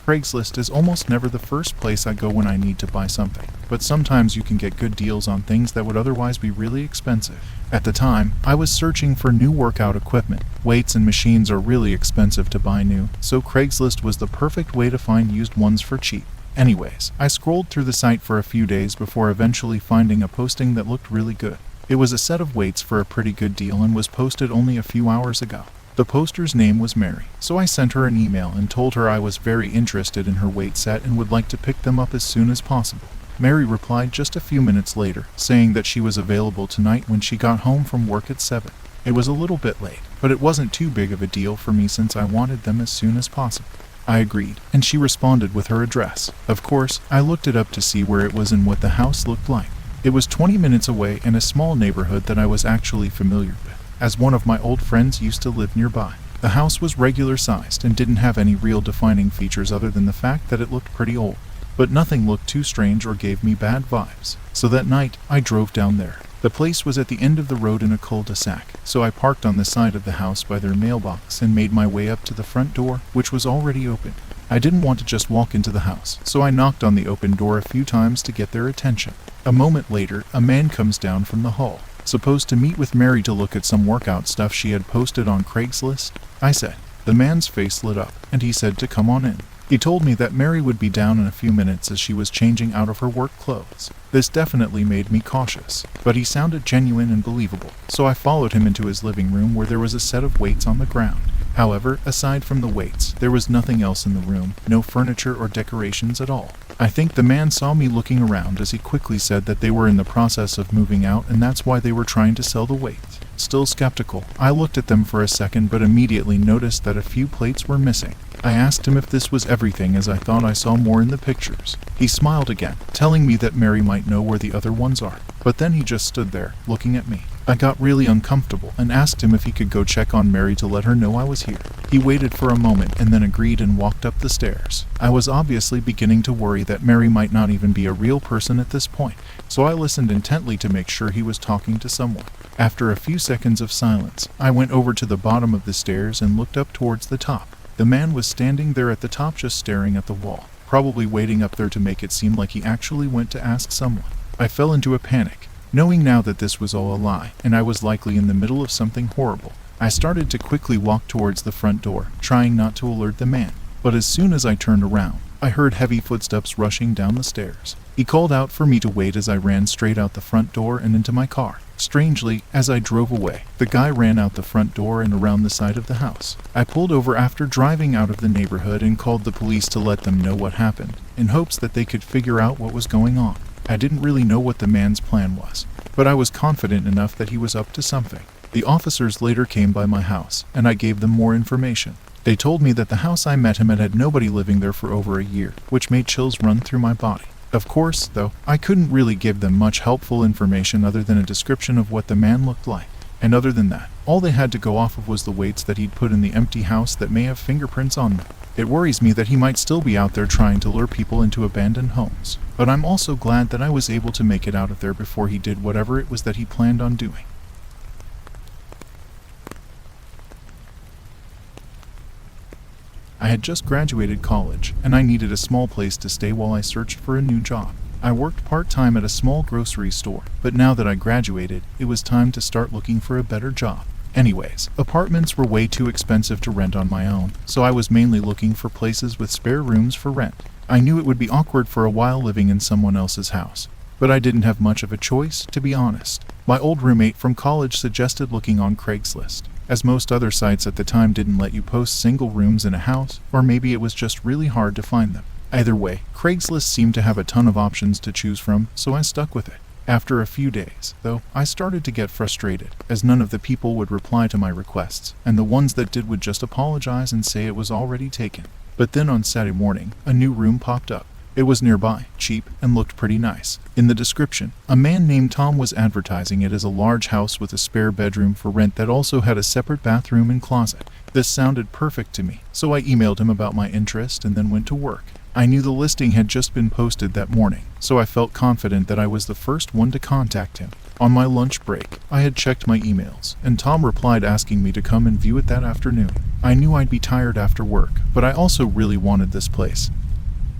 Craigslist is almost never the first place I go when I need to buy something, but sometimes you can get good deals on things that would otherwise be really expensive. At the time, I was searching for new workout equipment. Weights and machines are really expensive to buy new, so Craigslist was the perfect way to find used ones for cheap. Anyways, I scrolled through the site for a few days before eventually finding a posting that looked really good. It was a set of weights for a pretty good deal and was posted only a few hours ago. The poster's name was Mary, so I sent her an email and told her I was very interested in her weight set and would like to pick them up as soon as possible. Mary replied just a few minutes later, saying that she was available tonight when she got home from work at 7. It was a little bit late, but it wasn't too big of a deal for me since I wanted them as soon as possible. I agreed, and she responded with her address. Of course, I looked it up to see where it was and what the house looked like. It was 20 minutes away in a small neighborhood that I was actually familiar with, as one of my old friends used to live nearby. The house was regular sized and didn't have any real defining features other than the fact that it looked pretty old. But nothing looked too strange or gave me bad vibes. So that night, I drove down there. The place was at the end of the road in a cul-de-sac, so I parked on the side of the house by their mailbox and made my way up to the front door, which was already open. I didn't want to just walk into the house, so I knocked on the open door a few times to get their attention. A moment later, a man comes down from the hall, supposed to meet with Mary to look at some workout stuff she had posted on Craigslist. I said. The man's face lit up, and he said to come on in. He told me that Mary would be down in a few minutes as she was changing out of her work clothes. This definitely made me cautious, but he sounded genuine and believable, so I followed him into his living room where there was a set of weights on the ground. However, aside from the weights, there was nothing else in the room, no furniture or decorations at all. I think the man saw me looking around as he quickly said that they were in the process of moving out and that's why they were trying to sell the weights. Still skeptical, I looked at them for a second but immediately noticed that a few plates were missing. I asked him if this was everything as I thought I saw more in the pictures. He smiled again, telling me that Mary might know where the other ones are. But then he just stood there, looking at me. I got really uncomfortable and asked him if he could go check on Mary to let her know I was here. He waited for a moment and then agreed and walked up the stairs. I was obviously beginning to worry that Mary might not even be a real person at this point, so I listened intently to make sure he was talking to someone. After a few seconds of silence, I went over to the bottom of the stairs and looked up towards the top. The man was standing there at the top just staring at the wall, probably waiting up there to make it seem like he actually went to ask someone. I fell into a panic, knowing now that this was all a lie, and I was likely in the middle of something horrible. I started to quickly walk towards the front door, trying not to alert the man. But as soon as I turned around, I heard heavy footsteps rushing down the stairs. He called out for me to wait as I ran straight out the front door and into my car. Strangely, as I drove away, the guy ran out the front door and around the side of the house. I pulled over after driving out of the neighborhood and called the police to let them know what happened, in hopes that they could figure out what was going on. I didn't really know what the man's plan was, but I was confident enough that he was up to something. The officers later came by my house, and I gave them more information. They told me that the house I met him at had nobody living there for over a year, which made chills run through my body. Of course, though, I couldn't really give them much helpful information other than a description of what the man looked like. And other than that, all they had to go off of was the weights that he'd put in the empty house that may have fingerprints on them. It worries me that he might still be out there trying to lure people into abandoned homes. But I'm also glad that I was able to make it out of there before he did whatever it was that he planned on doing. I had just graduated college, and I needed a small place to stay while I searched for a new job. I worked part-time at a small grocery store, but now that I graduated, it was time to start looking for a better job. Anyways, apartments were way too expensive to rent on my own, so I was mainly looking for places with spare rooms for rent. I knew it would be awkward for a while living in someone else's house, but I didn't have much of a choice, to be honest. My old roommate from college suggested looking on Craigslist, as most other sites at the time didn't let you post single rooms in a house, or maybe it was just really hard to find them. Either way, Craigslist seemed to have a ton of options to choose from, so I stuck with it. After a few days, though, I started to get frustrated, as none of the people would reply to my requests, and the ones that did would just apologize and say it was already taken. But then on Saturday morning, a new room popped up. It was nearby, cheap, and looked pretty nice. In the description, a man named Tom was advertising it as a large house with a spare bedroom for rent that also had a separate bathroom and closet. This sounded perfect to me, so I emailed him about my interest and then went to work. I knew the listing had just been posted that morning, so I felt confident that I was the first one to contact him. On my lunch break, I had checked my emails, and Tom replied asking me to come and view it that afternoon. I knew I'd be tired after work, but I also really wanted this place.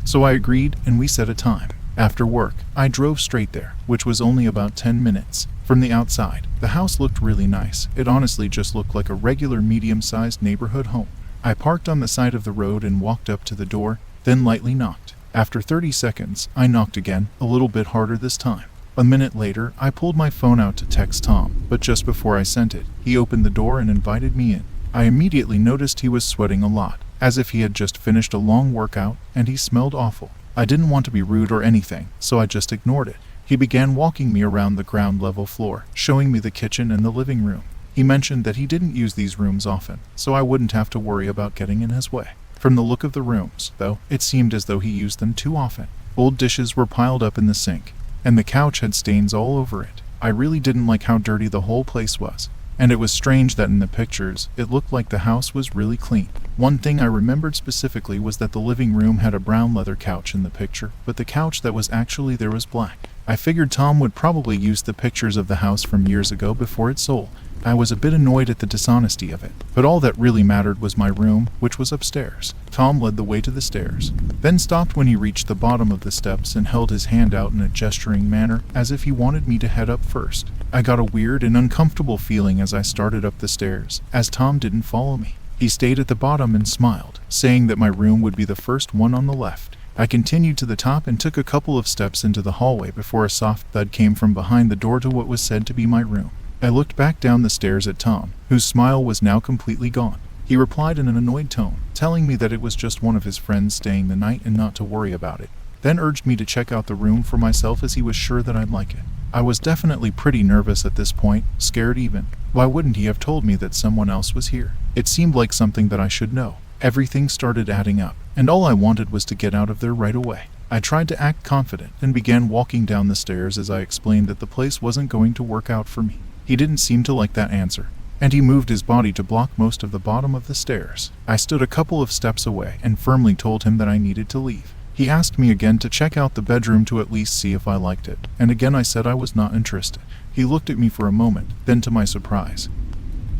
So I agreed, and we set a time. After work, I drove straight there, which was only about 10 minutes. From the outside, the house looked really nice. It honestly just looked like a regular medium-sized neighborhood home. I parked on the side of the road and walked up to the door, then lightly knocked. After 30 seconds, I knocked again, a little bit harder this time. A minute later, I pulled my phone out to text Tom, but just before I sent it, he opened the door and invited me in. I immediately noticed he was sweating a lot, as if he had just finished a long workout, and he smelled awful. I didn't want to be rude or anything, so I just ignored it. He began walking me around the ground level floor, showing me the kitchen and the living room. He mentioned that he didn't use these rooms often, so I wouldn't have to worry about getting in his way. From the look of the rooms, though, it seemed as though he used them too often. Old dishes were piled up in the sink, and the couch had stains all over it. I really didn't like how dirty the whole place was, and it was strange that in the pictures, it looked like the house was really clean. One thing I remembered specifically was that the living room had a brown leather couch in the picture, but the couch that was actually there was black. I figured Tom would probably use the pictures of the house from years ago before it sold. I was a bit annoyed at the dishonesty of it, but all that really mattered was my room, which was upstairs. Tom led the way to the stairs, then stopped when he reached the bottom of the steps and held his hand out in a gesturing manner as if he wanted me to head up first. I got a weird and uncomfortable feeling as I started up the stairs, as Tom didn't follow me. He stayed at the bottom and smiled, saying that my room would be the first one on the left. I continued to the top and took a couple of steps into the hallway before a soft thud came from behind the door to what was said to be my room. I looked back down the stairs at Tom, whose smile was now completely gone. He replied in an annoyed tone, telling me that it was just one of his friends staying the night and not to worry about it, then urged me to check out the room for myself as he was sure that I'd like it. I was definitely pretty nervous at this point, scared even. Why wouldn't he have told me that someone else was here? It seemed like something that I should know. Everything started adding up, and all I wanted was to get out of there right away. I tried to act confident and began walking down the stairs as I explained that the place wasn't going to work out for me. He didn't seem to like that answer, and he moved his body to block most of the bottom of the stairs. I stood a couple of steps away and firmly told him that I needed to leave. He asked me again to check out the bedroom to at least see if I liked it, and again I said I was not interested. He looked at me for a moment, then to my surprise,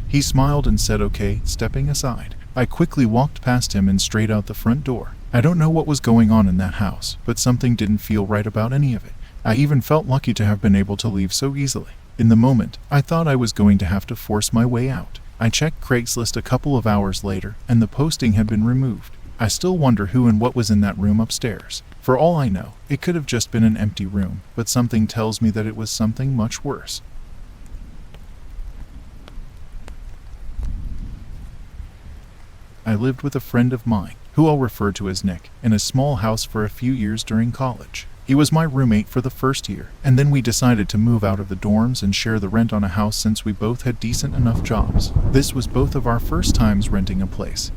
he smiled and said okay, stepping aside. I quickly walked past him and straight out the front door. I don't know what was going on in that house, but something didn't feel right about any of it. I even felt lucky to have been able to leave so easily. In the moment, I thought I was going to have to force my way out. I checked Craigslist a couple of hours later, and the posting had been removed. I still wonder who and what was in that room upstairs. For all I know, it could have just been an empty room, but something tells me that it was something much worse. I lived with a friend of mine, who I'll refer to as Nick, in a small house for a few years during college. He was my roommate for the first year, and then we decided to move out of the dorms and share the rent on a house since we both had decent enough jobs. This was both of our first times renting a place,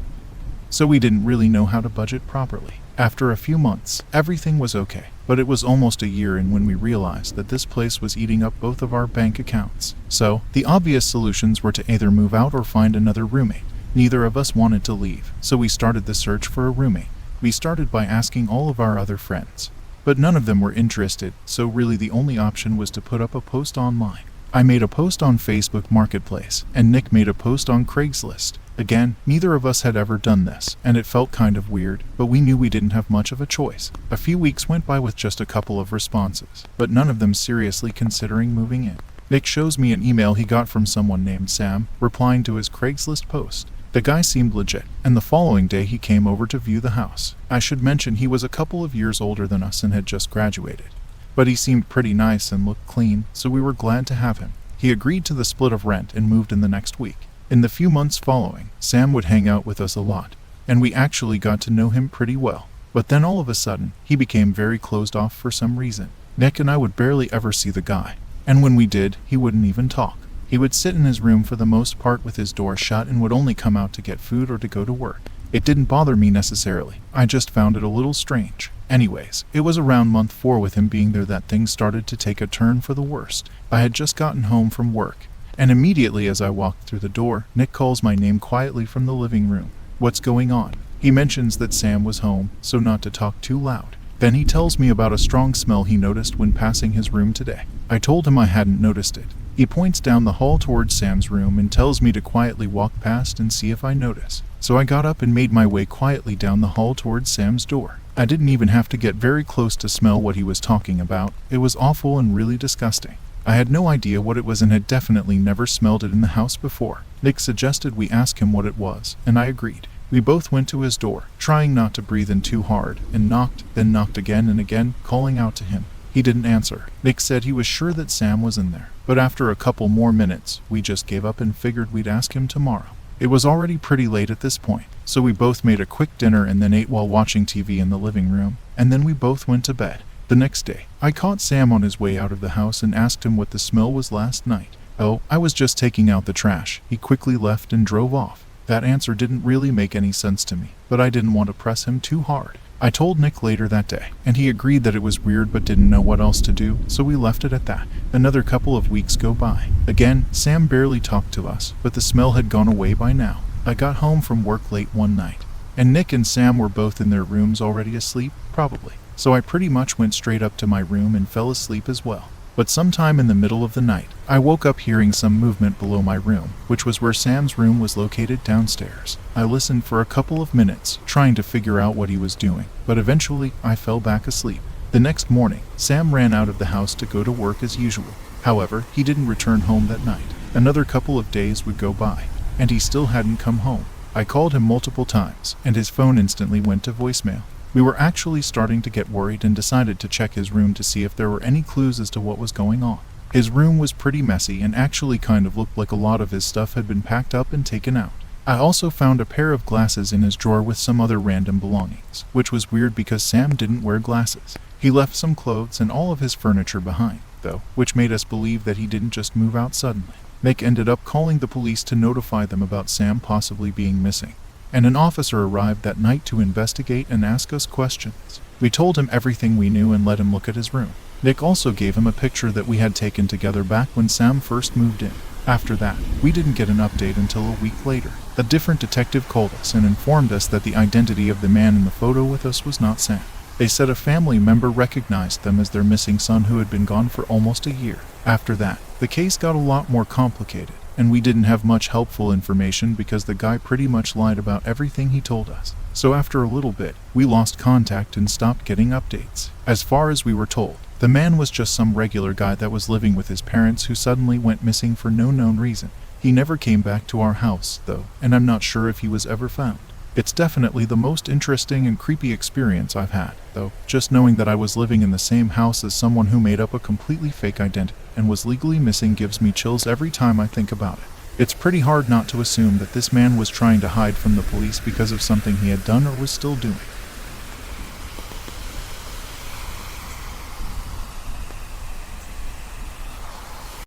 so we didn't really know how to budget properly. After a few months, everything was okay, but it was almost a year in when we realized that this place was eating up both of our bank accounts. So, the obvious solutions were to either move out or find another roommate. Neither of us wanted to leave, so we started the search for a roommate. We started by asking all of our other friends, but none of them were interested, so really the only option was to put up a post online. I made a post on Facebook Marketplace, and Nick made a post on Craigslist. Again, neither of us had ever done this, and it felt kind of weird, but we knew we didn't have much of a choice. A few weeks went by with just a couple of responses, but none of them seriously considering moving in. Nick shows me an email he got from someone named Sam, replying to his Craigslist post. The guy seemed legit, and the following day he came over to view the house. I should mention he was a couple of years older than us and had just graduated, but he seemed pretty nice and looked clean, so we were glad to have him. He agreed to the split of rent and moved in the next week. In the few months following, Sam would hang out with us a lot, and we actually got to know him pretty well. But then all of a sudden, he became very closed off for some reason. Nick and I would barely ever see the guy, and when we did, he wouldn't even talk. He would sit in his room for the most part with his door shut and would only come out to get food or to go to work. It didn't bother me necessarily, I just found it a little strange. Anyways, it was around month 4 with him being there that things started to take a turn for the worst. I had just gotten home from work, and immediately as I walked through the door, Nick calls my name quietly from the living room. What's going on? He mentions that Sam was home, so not to talk too loud. Then he tells me about a strong smell he noticed when passing his room today. I told him I hadn't noticed it. He points down the hall towards Sam's room and tells me to quietly walk past and see if I notice. So I got up and made my way quietly down the hall towards Sam's door. I didn't even have to get very close to smell what he was talking about. It was awful and really disgusting. I had no idea what it was and had definitely never smelled it in the house before. Nick suggested we ask him what it was, and I agreed. We both went to his door, trying not to breathe in too hard, and knocked, then knocked again and again, calling out to him. He didn't answer. Nick said he was sure that Sam was in there, but after a couple more minutes, we just gave up and figured we'd ask him tomorrow. It was already pretty late at this point, so we both made a quick dinner and then ate while watching TV in the living room, and then we both went to bed. The next day, I caught Sam on his way out of the house and asked him what the smell was last night. "Oh, I was just taking out the trash." He quickly left and drove off. That answer didn't really make any sense to me, but I didn't want to press him too hard. I told Nick later that day, and he agreed that it was weird but didn't know what else to do, so we left it at that. Another couple of weeks go by. Again, Sam barely talked to us, but the smell had gone away by now. I got home from work late one night, and Nick and Sam were both in their rooms already asleep, probably. So I pretty much went straight up to my room and fell asleep as well. But sometime in the middle of the night, I woke up hearing some movement below my room, which was where Sam's room was located downstairs. I listened for a couple of minutes, trying to figure out what he was doing, but eventually I fell back asleep. The next morning, Sam ran out of the house to go to work as usual. However, he didn't return home that night. Another couple of days would go by, and he still hadn't come home. I called him multiple times, and his phone instantly went to voicemail. We were actually starting to get worried and decided to check his room to see if there were any clues as to what was going on. His room was pretty messy and actually kind of looked like a lot of his stuff had been packed up and taken out. I also found a pair of glasses in his drawer with some other random belongings, which was weird because Sam didn't wear glasses. He left some clothes and all of his furniture behind, though, which made us believe that he didn't just move out suddenly. Nick ended up calling the police to notify them about Sam possibly being missing, and an officer arrived that night to investigate and ask us questions. We told him everything we knew and let him look at his room. Nick also gave him a picture that we had taken together back when Sam first moved in. After that, we didn't get an update until a week later. A different detective called us and informed us that the identity of the man in the photo with us was not Sam. They said a family member recognized them as their missing son who had been gone for almost a year. After that, the case got a lot more complicated, and we didn't have much helpful information because the guy pretty much lied about everything he told us. So after a little bit, we lost contact and stopped getting updates. As far as we were told, the man was just some regular guy that was living with his parents who suddenly went missing for no known reason. He never came back to our house, though, and I'm not sure if he was ever found. It's definitely the most interesting and creepy experience I've had, though, just knowing that I was living in the same house as someone who made up a completely fake identity and was legally missing gives me chills every time I think about it. It's pretty hard not to assume that this man was trying to hide from the police because of something he had done or was still doing.